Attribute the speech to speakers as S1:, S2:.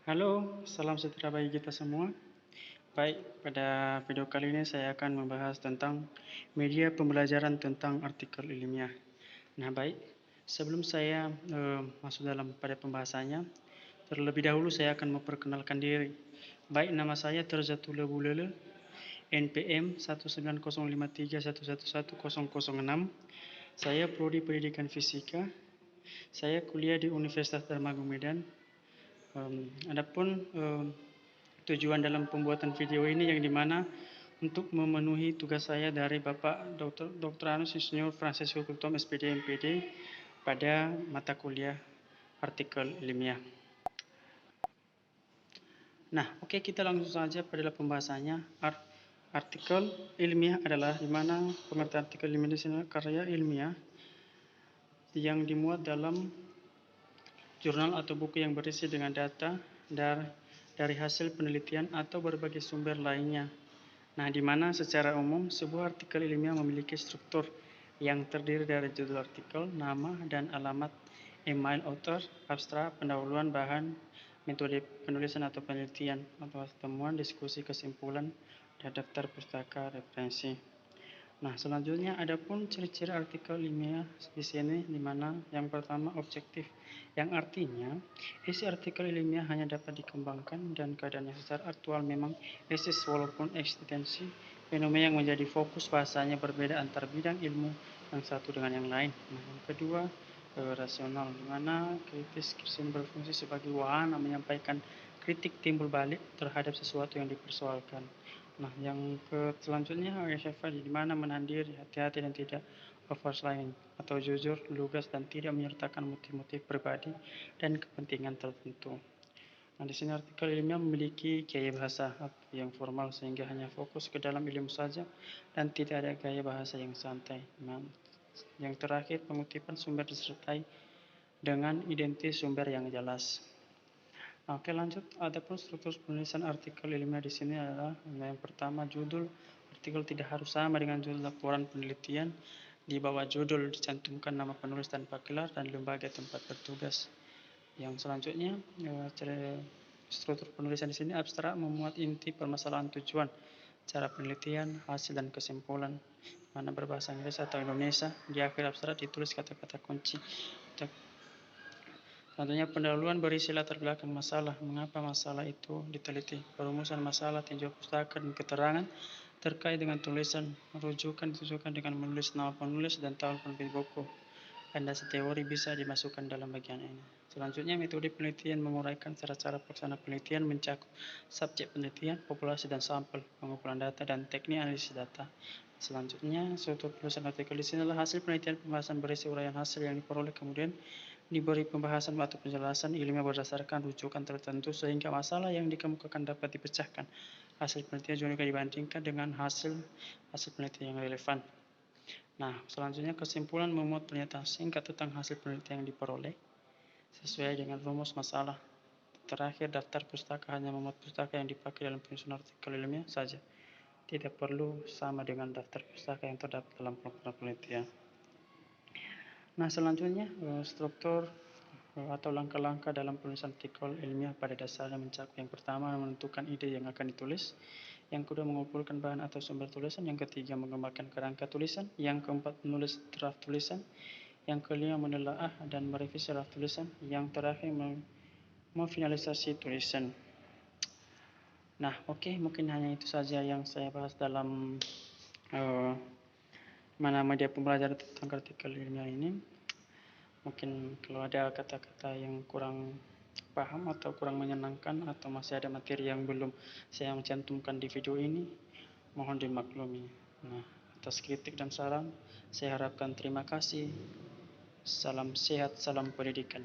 S1: Halo, salam sejahtera bagi kita semua. Baik, pada video kali ini saya akan membahas tentang media pembelajaran tentang artikel ilmiah. Nah, baik, sebelum saya masuk pada pembahasannya, terlebih dahulu saya akan memperkenalkan diri. Baik, nama saya Terzatullah Bulele, NPM 19053111006. Saya Prodi Pendidikan Fisika. Saya kuliah di Universitas Darmagong Medan. Adapun tujuan dalam pembuatan video ini yang dimana untuk memenuhi tugas saya dari Bapak Dr. Anus Insinyur Francesco Kultom SPD MPD pada mata kuliah artikel ilmiah. Nah, oke, kita langsung saja pada pembahasannya. Artikel ilmiah adalah dimana pengertian artikel ilmiah di sini karya ilmiah yang dimuat dalam jurnal atau buku yang berisi dengan data dari hasil penelitian atau berbagai sumber lainnya. Nah, di mana secara umum sebuah artikel ilmiah memiliki struktur yang terdiri dari judul artikel, nama dan alamat, email author, abstrak, pendahuluan bahan, metode penulisan atau penelitian, atau temuan, diskusi, kesimpulan, dan daftar pustaka referensi. Nah, selanjutnya ada pun ciri-ciri artikel ilmiah di sini, di mana yang pertama objektif, yang artinya isi artikel ilmiah hanya dapat dikembangkan dan keadaannya secara aktual memang eksis walaupun eksistensi fenomena yang menjadi fokus bahasanya berbeda antar bidang ilmu yang satu dengan yang lain. Nah, yang kedua rasional, di mana kritis berfungsi sebagai wahana menyampaikan kritik timbul balik terhadap sesuatu yang dipersoalkan. Nah, yang selanjutnya RSFI, di mana menahan diri, hati-hati dan tidak overselling atau jujur, lugas dan tidak menyertakan motif-motif pribadi dan kepentingan tertentu. Nah, di sini artikel ilmiah memiliki gaya bahasa yang formal sehingga hanya fokus ke dalam ilmu saja dan tidak ada gaya bahasa yang santai. Nah, yang terakhir pengutipan sumber disertai dengan identitas sumber yang jelas. Oke, lanjut. Adapun struktur penulisan artikel ilmiah di sini adalah yang pertama, judul artikel tidak harus sama dengan judul laporan penelitian. Di bawah judul dicantumkan nama penulis tanpa gelar dan lembaga tempat bertugas. Yang selanjutnya, struktur penulisan di sini abstrak, memuat inti permasalahan, tujuan, cara penelitian, hasil dan kesimpulan. Mana berbahasa Inggris atau Indonesia. Di akhir abstrak ditulis kata-kata kunci. Tentunya pendahuluan berisi latar belakang masalah, mengapa masalah itu diteliti, perumusan masalah, tinjau pustaka dan keterangan terkait dengan tulisan, rujukan ditujukan dengan menulis nama penulis dan tahun penerbit buku. Landasi teori bisa dimasukkan dalam bagian ini. Selanjutnya, metode penelitian menguraikan cara-cara pelaksana penelitian mencakup subjek penelitian, populasi dan sampel, pengumpulan data dan teknik analisis data. Selanjutnya, struktur penulisan artikel di sini adalah hasil penelitian pembahasan berisi uraian hasil yang diperoleh, kemudian diberi pembahasan atau penjelasan ilmiah berdasarkan rujukan tertentu sehingga masalah yang dikemukakan dapat dipecahkan. Hasil penelitian juga dibandingkan dengan hasil penelitian yang relevan. Nah, selanjutnya kesimpulan memuat pernyataan singkat tentang hasil penelitian yang diperoleh sesuai dengan rumus masalah. Terakhir, daftar pustaka hanya memuat pustaka yang dipakai dalam penyusunan artikel ilmiah saja. Tidak perlu sama dengan daftar pustaka yang terdapat dalam laporan penelitian. Nah, selanjutnya struktur atau langkah-langkah dalam penulisan artikel ilmiah pada dasarnya mencakup yang pertama menentukan ide yang akan ditulis, yang kedua mengumpulkan bahan atau sumber tulisan, yang ketiga mengembangkan kerangka tulisan, yang keempat menulis draft tulisan, yang kelima menelaah dan merevisi draft tulisan, yang terakhir memfinalisasi tulisan. Nah, oke, mungkin hanya itu saja yang saya bahas dalam media pembelajaran tentang artikel ilmiah ini. Mungkin kalau ada kata-kata yang kurang paham atau kurang menyenangkan atau masih ada materi yang belum saya cantumkan di video ini, mohon dimaklumi. Nah, atas kritik dan saran, saya harapkan terima kasih. Salam sehat, salam pendidikan.